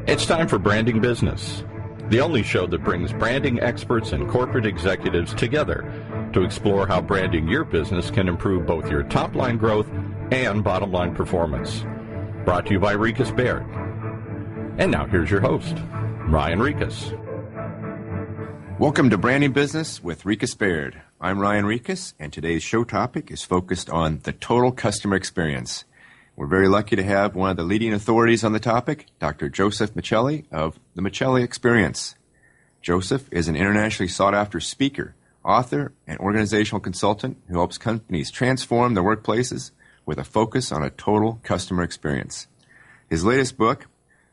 It's time for Branding Business, the only show that brings branding experts and corporate executives together to explore how branding your business can improve both your top-line growth and bottom-line performance. Brought to you by RiechesBaird. And now here's your host, Ryan Rieches. Welcome to Branding Business with RiechesBaird. I'm Ryan Rieches, and today's show topic is focused on the total customer experience. We're very lucky to have one of the leading authorities on the topic, Dr. Joesph Michelli of the Michelli Experience. Joesph is an internationally sought-after speaker, author, and organizational consultant who helps companies transform their workplaces with a focus on a total customer experience. His latest book,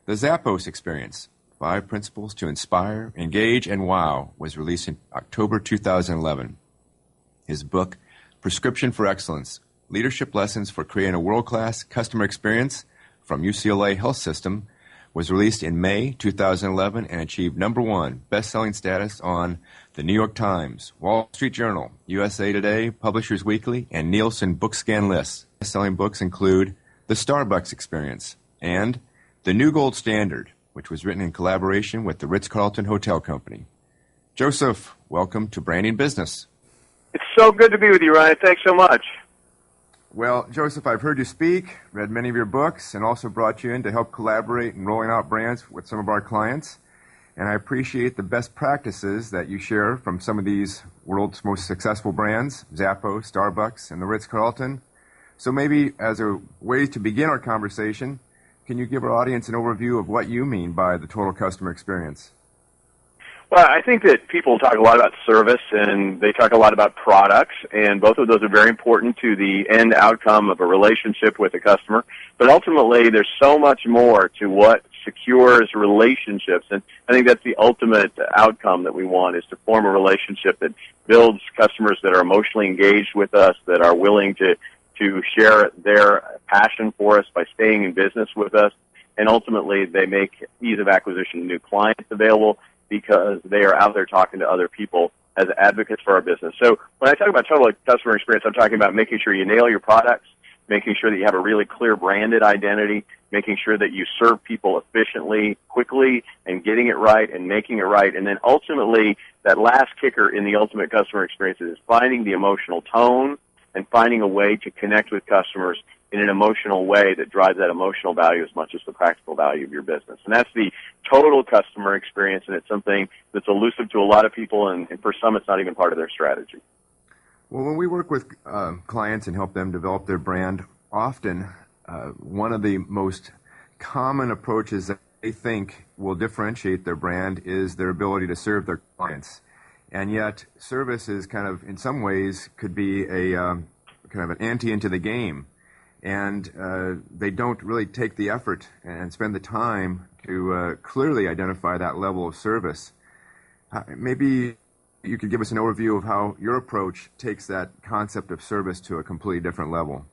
The Zappos Experience, 5 Principles to Inspire, Engage, and Wow, was released in October 2011. His book, Prescription for Excellence, Leadership Lessons for Creating a World-Class Customer Experience from UCLA Health System, was released in May 2011 and achieved #1 best-selling status on the New York Times, Wall Street Journal, USA Today, Publishers Weekly, and Nielsen Bookscan lists. Best-selling books include The Starbucks Experience and The New Gold Standard, which was written in collaboration with the Ritz-Carlton Hotel Company. Joesph, welcome to Branding Business. It's so good to be with you, Ryan. Thanks so much. Well, Joesph, I've heard you speak, read many of your books, and also brought you in to help collaborate in rolling out brands with some of our clients. And I appreciate the best practices that you share from some of these world's most successful brands, Zappos, Starbucks, and the Ritz-Carlton. So maybe as a way to begin our conversation, can you give our audience an overview of what you mean by the total customer experience? Well, I think that people talk a lot about service and they talk a lot about products, and both of those are very important to the end outcome of a relationship with a customer. But ultimately, there's so much more to what secures relationships, and I think that's the ultimate outcome that we want, is to form a relationship that builds customers that are emotionally engaged with us, that are willing to share their passion for us by staying in business with us, and ultimately they make ease of acquisition of new clients available, because they are out there talking to other people as advocates for our business. So when I talk about total customer experience, I'm talking about making sure you nail your products, making sure that you have a really clear branded identity, making sure that you serve people efficiently, quickly, and getting it right and making it right. And then ultimately, that last kicker in the ultimate customer experience is finding the emotional tone and finding a way to connect with customers in an emotional way that drives that emotional value as much as the practical value of your business. And that's the total customer experience, and it's something that's elusive to a lot of people, and for some it's not even part of their strategy. Well, when we work with clients and help them develop their brand, often one of the most common approaches that they think will differentiate their brand is their ability to serve their clients. And yet service is kind of, in some ways, could be a kind of an ante into the game. And they don't really take the effort and spend the time to clearly identify that level of service. Maybe you could give us an overview of how your approach takes that concept of service to a completely different level.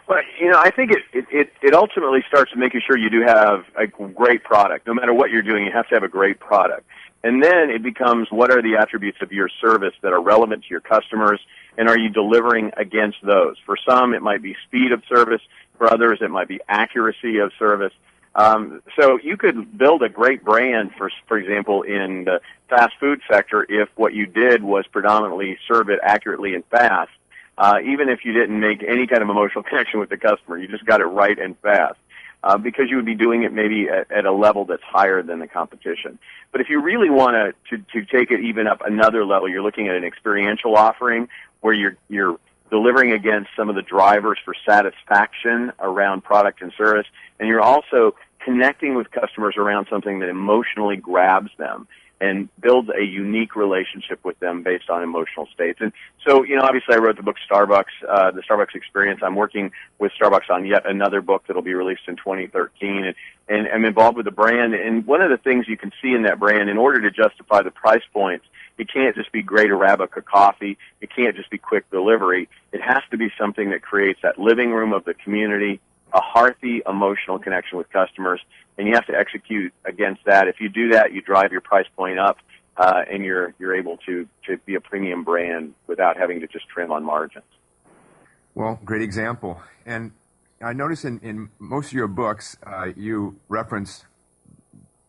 Well, I think it ultimately starts with making sure you do have a great product. No matter what you're doing, you have to have a great product. And then it becomes, what are the attributes of your service that are relevant to your customers, and are you delivering against those? For some, it might be speed of service. For others, it might be accuracy of service. So you could build a great brand, for example, in the fast food sector if what you did was predominantly serve it accurately and fast, even if you didn't make any kind of emotional connection with the customer. You just got it right and fast. Because you would be doing it maybe at a level that's higher than the competition. But if you really want to take it even up another level, you're looking at an experiential offering where you're delivering against some of the drivers for satisfaction around product and service, and you're also connecting with customers around something that emotionally grabs them and builds a unique relationship with them based on emotional states. And so, obviously I wrote the book Starbucks, the Starbucks Experience. I'm working with Starbucks on yet another book that'll be released in 2013, and I'm involved with the brand. And one of the things you can see in that brand, in order to justify the price points, it can't just be great Arabica coffee. It can't just be quick delivery. It has to be something that creates that living room of the community, a hearty emotional connection with customers, and you have to execute against that. If you do that, you drive your price point up, and you're able to be a premium brand without having to just trim on margins. Well, great example. And I notice in most of your books, you reference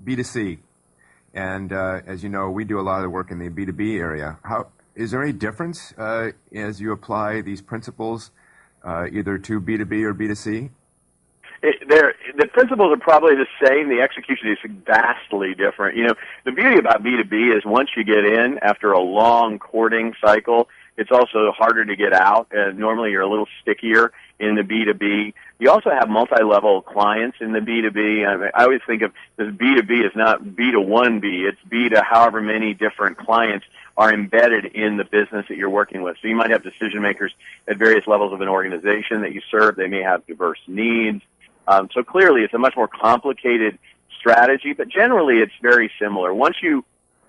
B2C, and as you know, we do a lot of the work in the B2B area. Is there any difference as you apply these principles either to B2B or B2C? The principles are probably the same. The execution is vastly different. You know, the beauty about B2B is once you get in after a long courting cycle, it's also harder to get out. Normally you're a little stickier in the B2B. You also have multi-level clients in the B2B. I always think of this B2B as not B to one B. It's B to however many different clients are embedded in the business that you're working with. So you might have decision makers at various levels of an organization that you serve. They may have diverse needs. So clearly it's a much more complicated strategy, but generally it's very similar.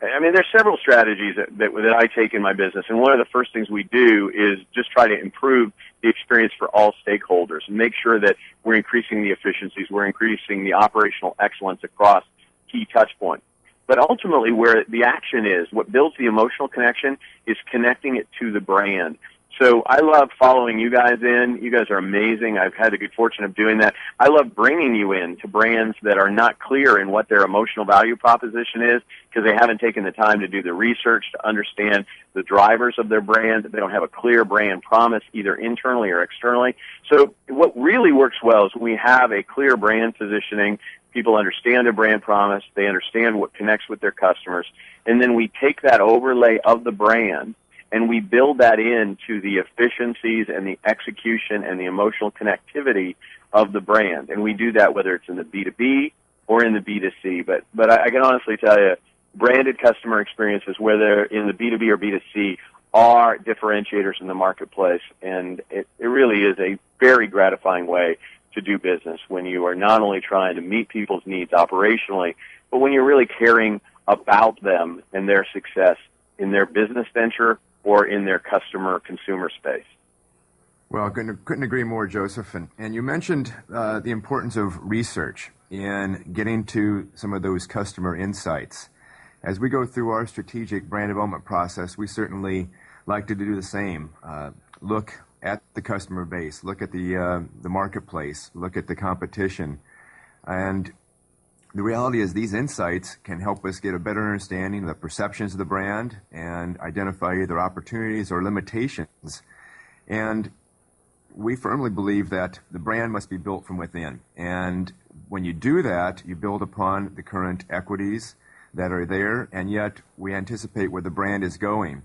There's several strategies that I take in my business, and one of the first things we do is just try to improve the experience for all stakeholders and make sure that we're increasing the efficiencies, we're increasing the operational excellence across key touch points. But ultimately where the action is, what builds the emotional connection is connecting it to the brand. So I love following you guys in. You guys are amazing. I've had the good fortune of doing that. I love bringing you in to brands that are not clear in what their emotional value proposition is because they haven't taken the time to do the research to understand the drivers of their brand. They don't have a clear brand promise either internally or externally. So what really works well is when we have a clear brand positioning, people understand their brand promise, they understand what connects with their customers, and then we take that overlay of the brand and we build that into the efficiencies and the execution and the emotional connectivity of the brand. And we do that whether it's in the B2B or in the B2C. But I can honestly tell you, branded customer experiences, whether in the B2B or B2C, are differentiators in the marketplace. And it really is a very gratifying way to do business when you are not only trying to meet people's needs operationally, but when you're really caring about them and their success in their business venture or in their consumer space. Well, couldn't agree more, Joesph. And you mentioned the importance of research in getting to some of those customer insights. As we go through our strategic brand development process, we certainly like to do the same. Look at the customer base, look at the marketplace, look at the competition. And the reality is these insights can help us get a better understanding of the perceptions of the brand and identify either opportunities or limitations. And we firmly believe that the brand must be built from within. And when you do that, you build upon the current equities that are there, and yet we anticipate where the brand is going.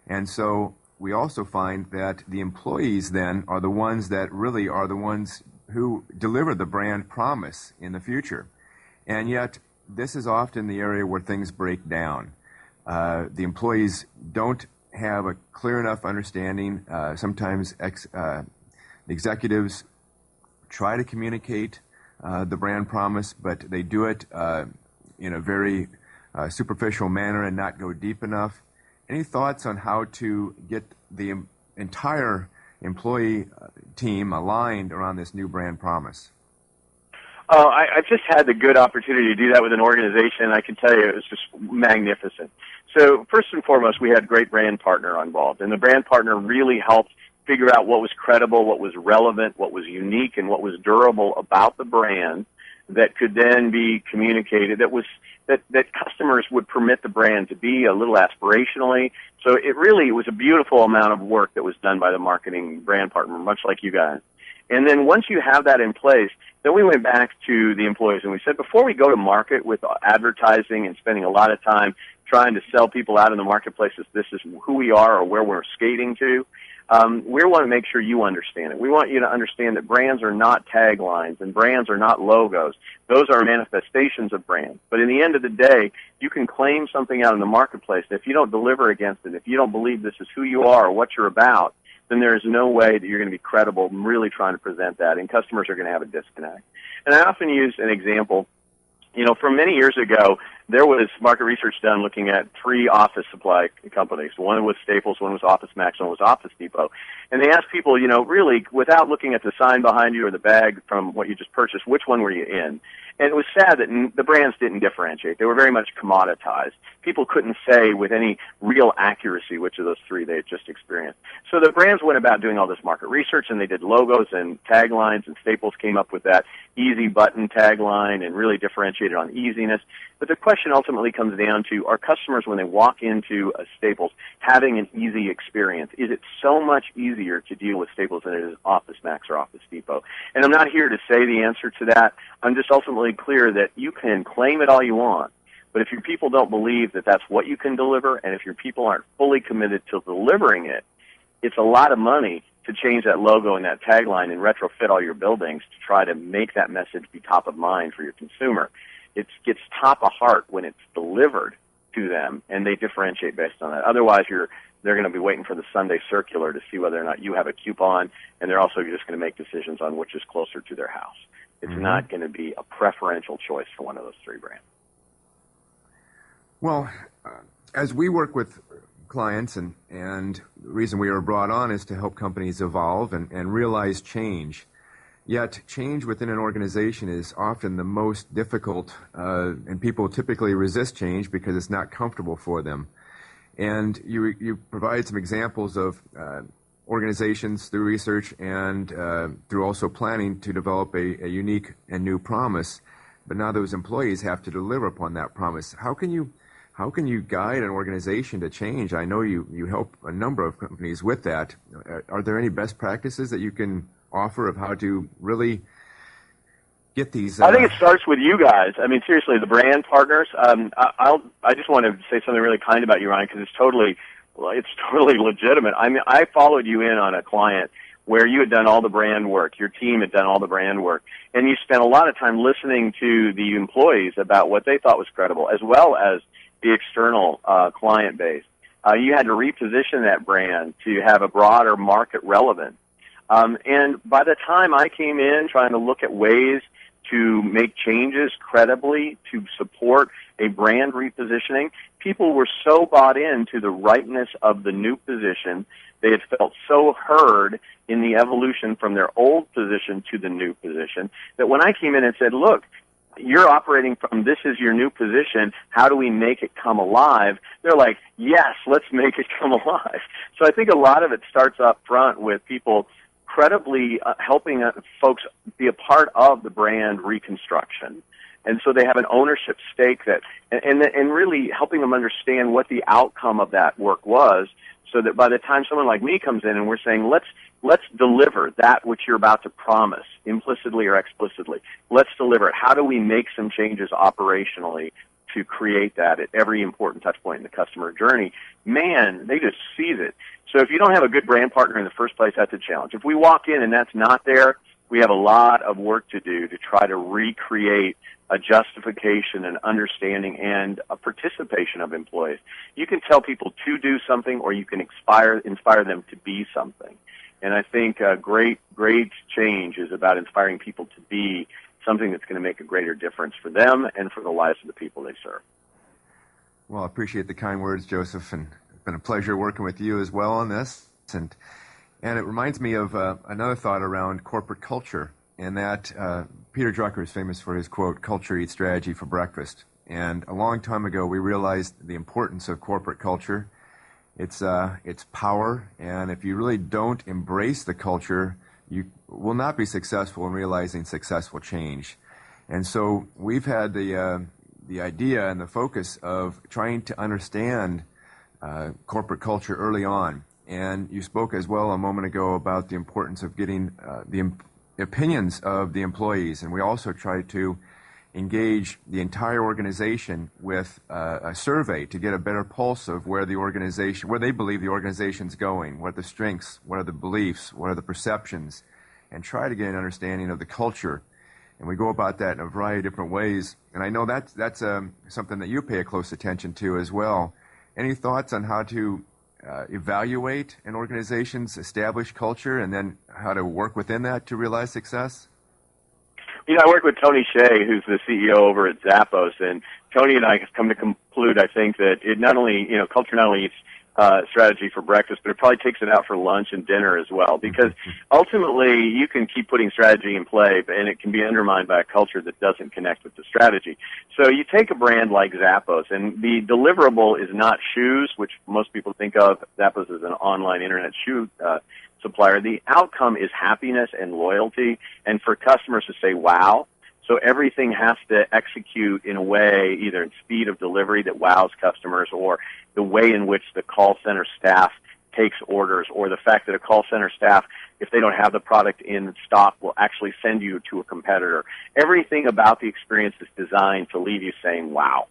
And so we also find that the employees then are the ones that really are the ones who deliver the brand promise in the future. And yet, this is often the area where things break down. The employees don't have a clear enough understanding. Sometimes the executives try to communicate the brand promise, but they do it in a very superficial manner and not go deep enough. Any thoughts on how to get the entire employee team aligned around this new brand promise? I've just had the good opportunity to do that with an organization. I can tell you it was just magnificent. So first and foremost, we had a great brand partner involved, and the brand partner really helped figure out what was credible, what was relevant, what was unique, and what was durable about the brand that could then be communicated, that customers would permit the brand to be a little aspirationally. So it really was a beautiful amount of work that was done by the marketing brand partner, much like you guys. And then once you have that in place, then we went back to the employees and we said, before we go to market with advertising and spending a lot of time trying to sell people out in the marketplace as this is who we are or where we're skating to, we want to make sure you understand it. We want you to understand that brands are not taglines and brands are not logos. Those are manifestations of brands. But in the end of the day, you can claim something out in the marketplace. If you don't deliver against it, if you don't believe this is who you are or what you're about, then there is no way that you're going to be credible in really trying to present that, and customers are going to have a disconnect. And I often use an example. You know, from many years ago, there was market research done looking at 3 office supply companies. One was Staples, one was Office Max, one was Office Depot. And they asked people, really, without looking at the sign behind you or the bag from what you just purchased, which one were you in? And it was sad that the brands didn't differentiate. They were very much commoditized. People couldn't say with any real accuracy which of those 3 they had just experienced. So the brands went about doing all this market research, and they did logos and taglines, and Staples came up with that easy button tagline and really differentiated on easiness. But the question ultimately comes down to, are customers, when they walk into a Staples, having an easy experience? Is it so much easier to deal with Staples than it is Office Max or Office Depot? And I'm not here to say the answer to that. I'm just ultimately clear that you can claim it all you want, but if your people don't believe that that's what you can deliver, and if your people aren't fully committed to delivering it, it's a lot of money to change that logo and that tagline and retrofit all your buildings to try to make that message be top of mind for your consumer. It gets top of heart when it's delivered to them, and they differentiate based on that. Otherwise, they're going to be waiting for the Sunday circular to see whether or not you have a coupon, and they're also just going to make decisions on which is closer to their house. It's not going to be a preferential choice for one of those 3 brands. Well, as we work with clients, and the reason we are brought on is to help companies evolve and realize change. Yet change within an organization is often the most difficult, and people typically resist change because it's not comfortable for them. And you provide some examples of organizations through research and through also planning to develop a unique and new promise, but now those employees have to deliver upon that promise. How can you guide an organization to change? I know you help a number of companies with that. Are there any best practices that you can offer of how to really get these? I think it starts with you guys. I mean, seriously, the brand partners. I just want to say something really kind about you, Ryan, because it's totally legitimate. I mean, I followed you in on a client where you had done all the brand work, your team had done all the brand work, and you spent a lot of time listening to the employees about what they thought was credible, as well as the external client base. You had to reposition that brand to have a broader market relevance. And by the time I came in trying to look at ways to make changes credibly to support a brand repositioning, people were so bought into the rightness of the new position. They had felt so heard in the evolution from their old position to the new position that when I came in and said, look, you're operating from this is your new position, how do we make it come alive? They're like, yes, let's make it come alive. So I think a lot of it starts up front with people credibly helping folks be a part of the brand reconstruction. And so they have an ownership stake and really helping them understand what the outcome of that work was, so that by the time someone like me comes in and we're saying, let's deliver that which you're about to promise, implicitly or explicitly. Let's deliver it. How do we make some changes operationally to create that at every important touch point in the customer journey? Man, they just seize it. So if you don't have a good brand partner in the first place, that's a challenge. If we walk in and that's not there, we have a lot of work to do to try to recreate a justification and understanding and a participation of employees. You can tell people to do something, or you can inspire them to be something. And I think great change is about inspiring people to be something that's going to make a greater difference for them and for the lives of the people they serve. Well, I appreciate the kind words, Joesph, and it's been a pleasure working with you as well on this. And it reminds me of another thought around corporate culture, and that Peter Drucker is famous for his quote, "Culture eats strategy for breakfast." And a long time ago, we realized the importance of corporate culture. It's power, and if you really don't embrace the culture, you will not be successful in realizing successful change. And so we've had the idea and the focus of trying to understand corporate culture early on. And you spoke as well a moment ago about the importance of getting the opinions of the employees, and we also try to engage the entire organization with a survey to get a better pulse of where they believe the organization's going, what are the strengths, what are the beliefs, what are the perceptions, and try to get an understanding of the culture. And we go about that in a variety of different ways. And I know that's something that you pay a close attention to as well. Any thoughts on how to evaluate an organization's established culture and then how to work within that to realize success? I work with Tony Hsieh, who's the CEO over at Zappos, and Tony and I have come to conclude, I think, that it not only, culture not only eats strategy for breakfast, but it probably takes it out for lunch and dinner as well, because ultimately you can keep putting strategy in play, and it can be undermined by a culture that doesn't connect with the strategy. So you take a brand like Zappos, and the deliverable is not shoes, which most people think of Zappos as an online internet shoe supplier. The outcome is happiness and loyalty, and for customers to say, wow. So everything has to execute in a way, either in speed of delivery that wows customers, or the way in which the call center staff takes orders, or the fact that a call center staff, if they don't have the product in stock, will actually send you to a competitor. Everything about the experience is designed to leave you saying, wow.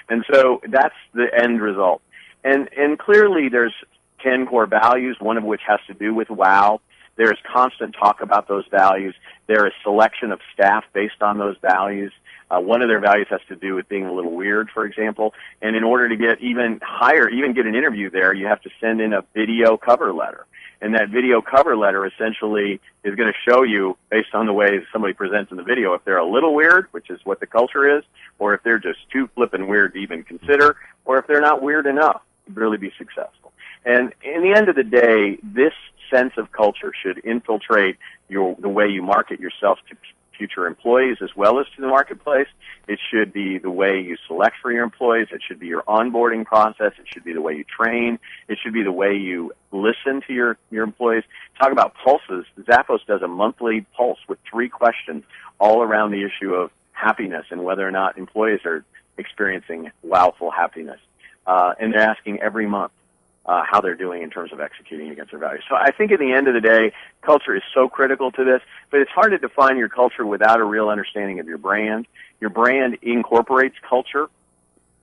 And so that's the end result. And clearly there's 10 core values, one of which has to do with wow. There's constant talk about those values. There is selection of staff based on those values. One of their values has to do with being a little weird, for example. And in order to get even higher, even get an interview there, you have to send in a video cover letter. And that video cover letter essentially is going to show you, based on the way somebody presents in the video, if they're a little weird, which is what the culture is, or if they're just too flippin' weird to even consider, or if they're not weird enough to really be successful. And in the end of the day, this sense of culture should infiltrate the way you market yourself to future employees as well as to the marketplace. It should be the way you select for your employees. It should be your onboarding process. It should be the way you train. It should be the way you listen to your employees. Talk about pulses. Zappos does a monthly pulse with 3 questions all around the issue of happiness and whether or not employees are experiencing wowful happiness. And they're asking every month how they're doing in terms of executing against their values. So I think at the end of the day, culture is so critical to this, but it's hard to define your culture without a real understanding of your brand. Your brand incorporates culture,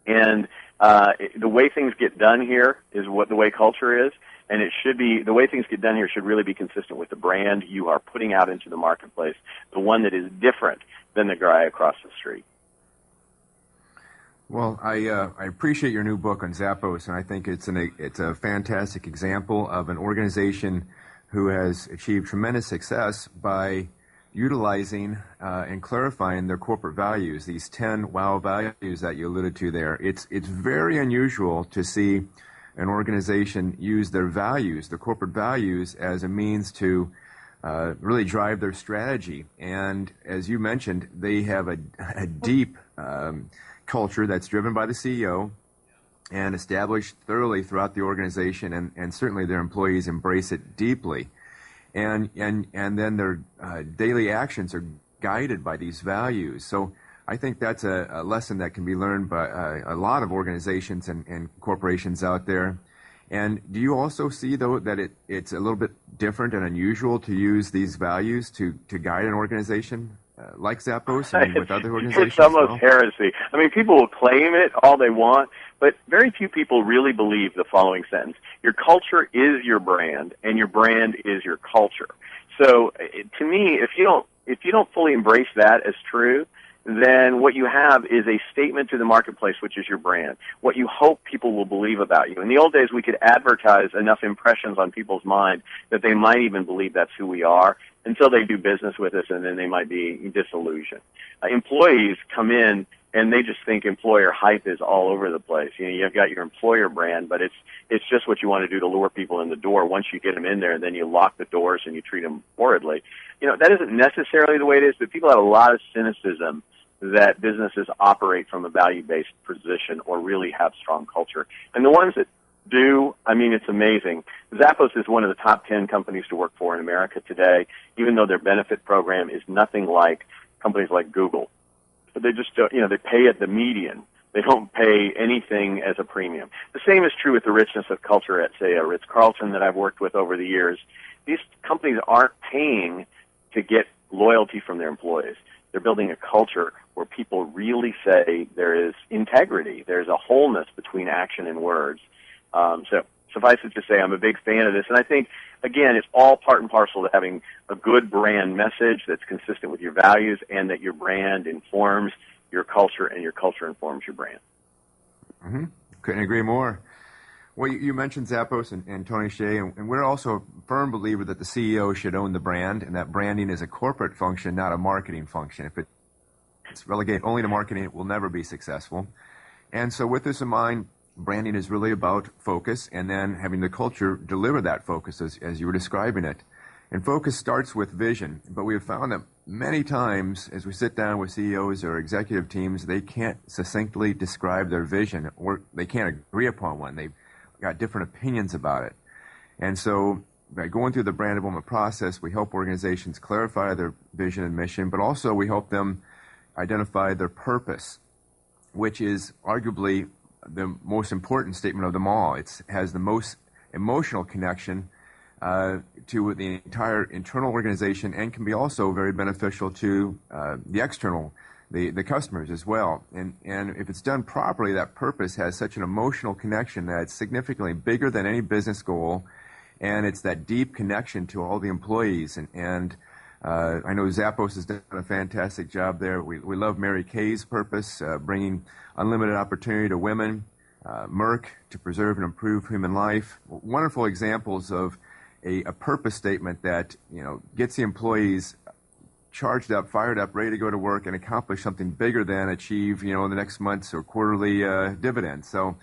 and the way things get done here is what the way culture is, and it should be, the way things get done here should really be consistent with the brand you are putting out into the marketplace, the one that is different than the guy across the street. Well, I appreciate your new book on Zappos, and I think it's a fantastic example of an organization who has achieved tremendous success by utilizing and clarifying their corporate values, these 10 wow values that you alluded to there. It's very unusual to see an organization use their values, their corporate values, as a means to really drive their strategy. And as you mentioned, they have a deep culture that's driven by the CEO and established thoroughly throughout the organization, and certainly their employees embrace it deeply. And then their daily actions are guided by these values. So I think that's a lesson that can be learned by a lot of organizations and corporations out there. And do you also see, though, that it's a little bit different and unusual to use these values to guide an organization like Zappos and with other organizations? It's almost heresy. I mean, people will claim it all they want, but very few people really believe the following sentence: your culture is your brand, and your brand is your culture. So, to me, if you don't fully embrace that as true, then what you have is a statement to the marketplace, which is your brand, what you hope people will believe about you. In the old days, we could advertise enough impressions on people's mind that they might even believe that's who we are until they do business with us, and then they might be disillusioned. Employees come in, and they just think employer hype is all over the place. You've got your employer brand, but it's just what you want to do to lure people in the door. Once you get them in there, and then you lock the doors and you treat them horridly. That isn't necessarily the way it is, but people have a lot of cynicism that businesses operate from a value-based position or really have strong culture. And the ones that do, I mean, it's amazing. Zappos is one of the top 10 companies to work for in America today, even though their benefit program is nothing like companies like Google. But they just, they pay at the median. They don't pay anything as a premium. The same is true with the richness of culture at, say, a Ritz-Carlton that I've worked with over the years. These companies aren't paying to get loyalty from their employees. They're building a culture where people really say there is integrity, there's a wholeness between action and words. So suffice it to say, I'm a big fan of this, and I think, again, it's all part and parcel to having a good brand message that's consistent with your values, and that your brand informs your culture, and your culture informs your brand. Mm-hmm. Couldn't agree more. Well, you mentioned Zappos and Tony Hsieh, and we're also a firm believer that the CEO should own the brand, and that branding is a corporate function, not a marketing function. If it's relegated only to marketing, it will never be successful. And so with this in mind, branding is really about focus and then having the culture deliver that focus as you were describing it. And focus starts with vision, but we have found that many times as we sit down with CEOs or executive teams, they can't succinctly describe their vision or they can't agree upon one. They've got different opinions about it. And so by going through the brand development process, we help organizations clarify their vision and mission, but also we help them identify their purpose, which is arguably the most important statement of them all. It has the most emotional connection to the entire internal organization and can be also very beneficial to the external, the customers as well. And if it's done properly, that purpose has such an emotional connection that it's significantly bigger than any business goal, and it's that deep connection to all the employees. And I know Zappos has done a fantastic job there. We love Mary Kay's purpose, bringing unlimited opportunity to women, Merck to preserve and improve human life. Wonderful examples of a purpose statement that gets the employees charged up, fired up, ready to go to work and accomplish something bigger than achieve in the next month's or quarterly dividend. So,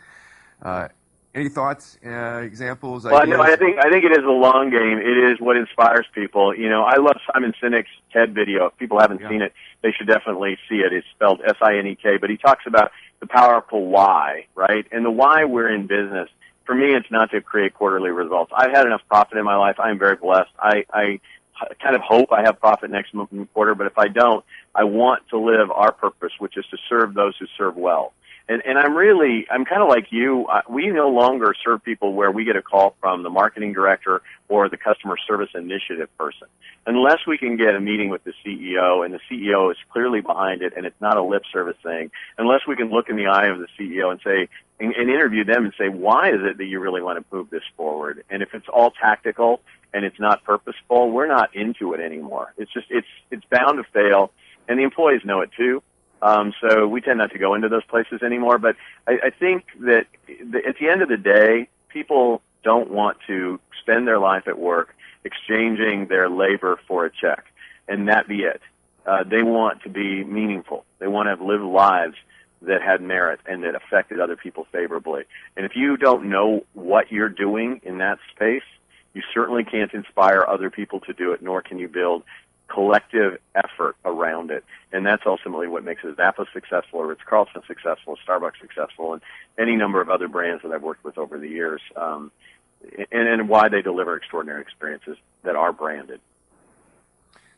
any thoughts, examples? Well, ideas? no, I think it is a long game. It is what inspires people. I love Simon Sinek's TED video. If people haven't seen it, they should definitely see it. It's spelled Sinek, but he talks about the powerful why, right? And the why we're in business. For me, it's not to create quarterly results. I've had enough profit in my life. I am very blessed. I kind of hope I have profit next quarter, but if I don't, I want to live our purpose, which is to serve those who serve well. And I'm kind of like you. We no longer serve people where we get a call from the marketing director or the customer service initiative person. Unless we can get a meeting with the CEO and the CEO is clearly behind it and it's not a lip service thing, unless we can look in the eye of the CEO and say, and interview them and say, why is it that you really want to move this forward? And if it's all tactical and it's not purposeful, we're not into it anymore. It's just, it's bound to fail, and the employees know it too. So we tend not to go into those places anymore. But I think that at the end of the day, people don't want to spend their life at work exchanging their labor for a check, and that be it. They want to be meaningful. They want to have lived lives that had merit and that affected other people favorably. And if you don't know what you're doing in that space, you certainly can't inspire other people to do it, nor can you build collective effort around it. And that's ultimately what makes a Zappos successful, or Ritz-Carlton successful, Starbucks successful, and any number of other brands that I've worked with over the years, and why they deliver extraordinary experiences that are branded.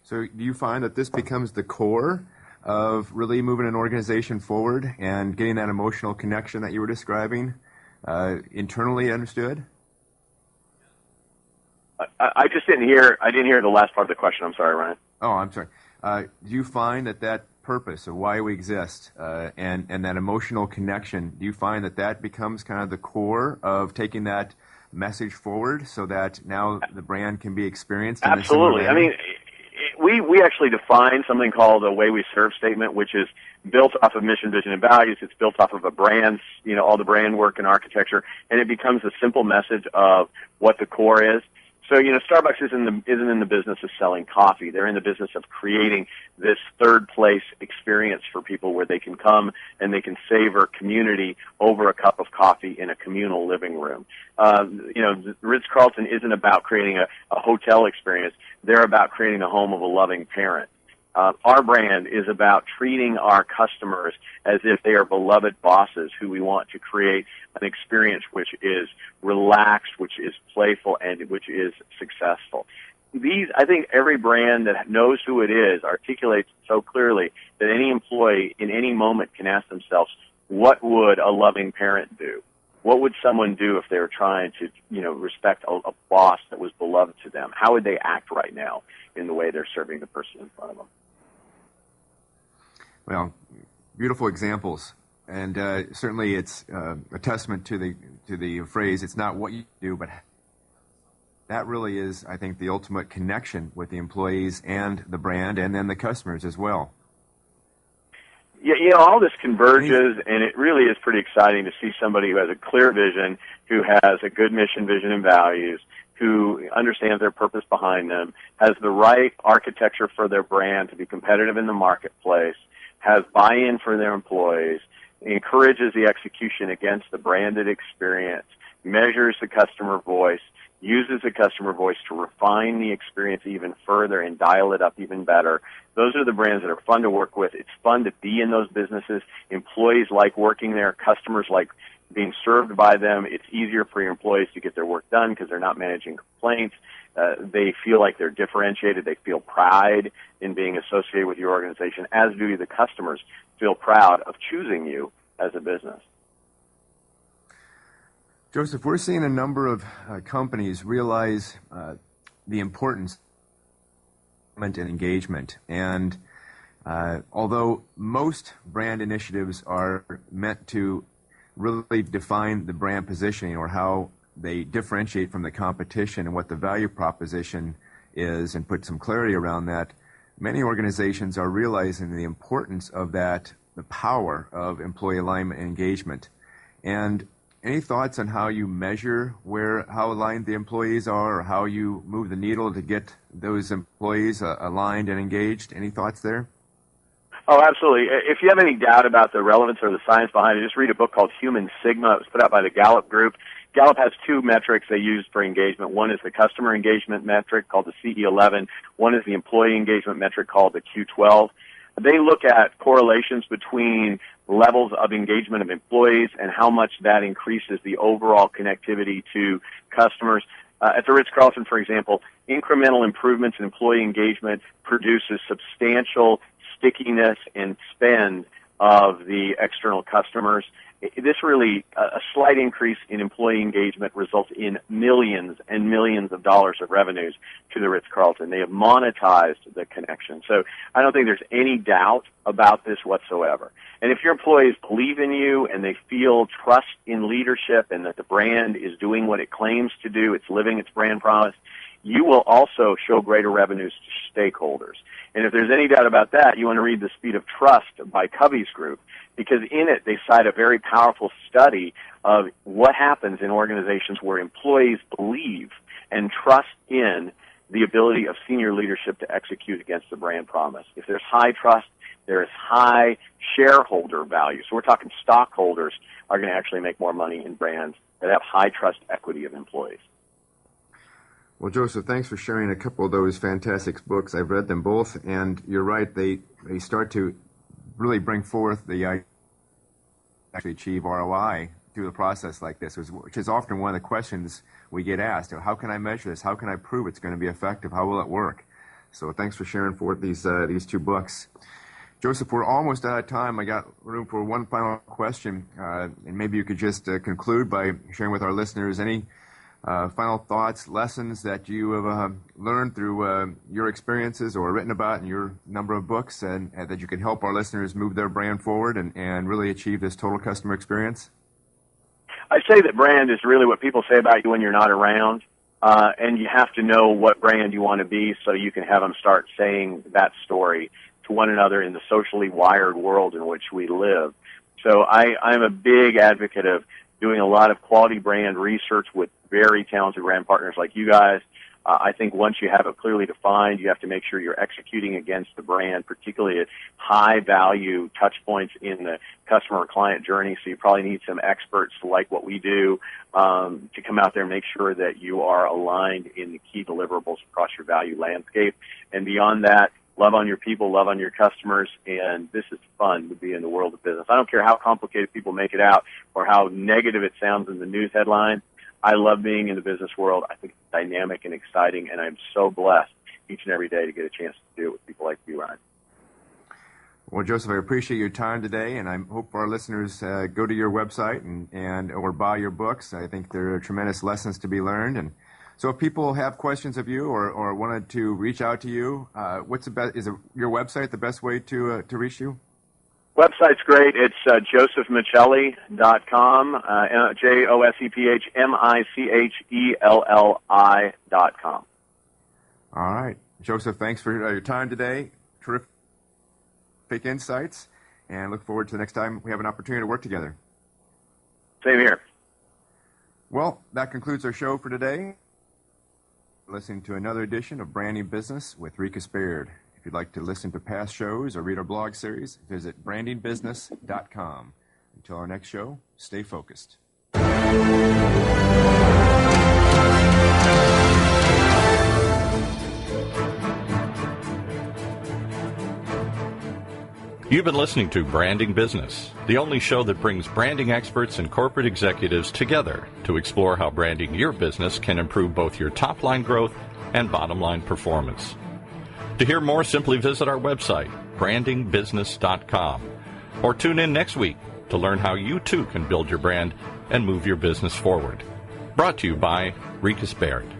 So do you find that this becomes the core of really moving an organization forward and getting that emotional connection that you were describing internally understood? I just didn't hear the last part of the question. I'm sorry, Ryan. Oh, I'm sorry. Do you find that purpose of why we exist and that emotional connection, do you find that becomes kind of the core of taking that message forward so that now the brand can be experienced in Absolutely. I mean, we actually define something called a way we serve statement, which is built off of mission, vision, and values. It's built off of a brand, all the brand work and architecture, and it becomes a simple message of what the core is. So, Starbucks isn't in the business of selling coffee. They're in the business of creating this third place experience for people where they can come and they can savor community over a cup of coffee in a communal living room. Ritz-Carlton isn't about creating a hotel experience. They're about creating the home of a loving parent. Our brand is about treating our customers as if they are beloved bosses who we want to create an experience which is relaxed, which is playful, and which is successful. I think every brand that knows who it is articulates so clearly that any employee in any moment can ask themselves, what would a loving parent do? What would someone do if they were trying to, respect a boss that was beloved to them? How would they act right now in the way they're serving the person in front of them? Well, beautiful examples, and certainly it's a testament to the phrase, it's not what you do, but that really is, I think, the ultimate connection with the employees and the brand and then the customers as well. All this converges, and it really is pretty exciting to see somebody who has a clear vision, who has a good mission, vision, and values, who understands their purpose behind them, has the right architecture for their brand to be competitive in the marketplace, has buy-in for their employees, encourages the execution against the branded experience, measures the customer voice, uses the customer voice to refine the experience even further and dial it up even better. Those are the brands that are fun to work with. It's fun to be in those businesses. Employees like working there. Customers like being served by them. It's easier for your employees to get their work done because they're not managing complaints. They feel like they're differentiated. They feel pride in being associated with your organization, as do the customers feel proud of choosing you as a business. Joesph, we're seeing a number of companies realize the importance of engagement. And although most brand initiatives are meant to really define the brand positioning or how they differentiate from the competition and what the value proposition is and put some clarity around that, many organizations are realizing the importance of that, the power of employee alignment and engagement. And any thoughts on how you measure how aligned the employees are, or how you move the needle to get those employees aligned and engaged? Any thoughts there? Oh, absolutely. If you have any doubt about the relevance or the science behind it, just read a book called Human Sigma. It was put out by the Gallup Group. Gallup has two metrics they use for engagement. One is the customer engagement metric called the CE11. One is the employee engagement metric called the Q12. They look at correlations between levels of engagement of employees and how much that increases the overall connectivity to customers. At the Ritz-Carlton, for example, incremental improvements in employee engagement produces substantial stickiness and spend of the external customers. This really, a slight increase in employee engagement results in millions and millions of dollars of revenues to the Ritz-Carlton. They have monetized the connection. So I don't think there's any doubt about this whatsoever. And if your employees believe in you and they feel trust in leadership and that the brand is doing what it claims to do, it's living its brand promise, you will also show greater revenues to stakeholders. And if there's any doubt about that, you want to read The Speed of Trust by Covey's Group, because in it they cite a very powerful study of what happens in organizations where employees believe and trust in the ability of senior leadership to execute against the brand promise. If there's high trust, there is high shareholder value. So we're talking stockholders are going to actually make more money in brands that have high trust equity of employees. Well, Joesph, thanks for sharing a couple of those fantastic books. I've read them both, and you're right, they start to really bring forth the idea to actually achieve ROI through the process like this, which is often one of the questions we get asked. How can I measure this? How can I prove it's going to be effective? How will it work? So thanks for sharing for these two books. Joesph, we're almost out of time. I got room for one final question, and maybe you could just conclude by sharing with our listeners any final thoughts, lessons that you have learned through your experiences or written about in your number of books, and that you can help our listeners move their brand forward and really achieve this total customer experience? I say that brand is really what people say about you when you're not around, and you have to know what brand you want to be so you can have them start saying that story to one another in the socially wired world in which we live. So I'm a big advocate of doing a lot of quality brand research with very talented brand partners like you guys. I think once you have it clearly defined, you have to make sure you're executing against the brand, particularly at high-value touch points in the customer or client journey. So you probably need some experts like what we do to come out there and make sure that you are aligned in the key deliverables across your value landscape. And beyond that, love on your people, love on your customers, and this is fun to be in the world of business. I don't care how complicated people make it out or how negative it sounds in the news headlines. I love being in the business world. I think it's dynamic and exciting, and I'm so blessed each and every day to get a chance to do it with people like you, Ryan. Well, Joesph, I appreciate your time today, and I hope our listeners go to your website and or buy your books. I think there are tremendous lessons to be learned. And so if people have questions of you or wanted to reach out to you, what's the best? Is your website the best way to reach you? Website's great. It's joesphnmichelli.com, JoesphnMichelli.com. All right. Joesph, thanks for your time today. Terrific insights. and look forward to the next time we have an opportunity to work together. Same here. Well, that concludes our show for today. Listening to another edition of Branding Business with RiechesBaird. If you'd like to listen to past shows or read our blog series, visit brandingbusiness.com. Until our next show, stay focused. You've been listening to Branding Business, the only show that brings branding experts and corporate executives together to explore how branding your business can improve both your top-line growth and bottom-line performance. To hear more, simply visit our website, brandingbusiness.com, or tune in next week to learn how you too can build your brand and move your business forward. Brought to you by RiechesBaird.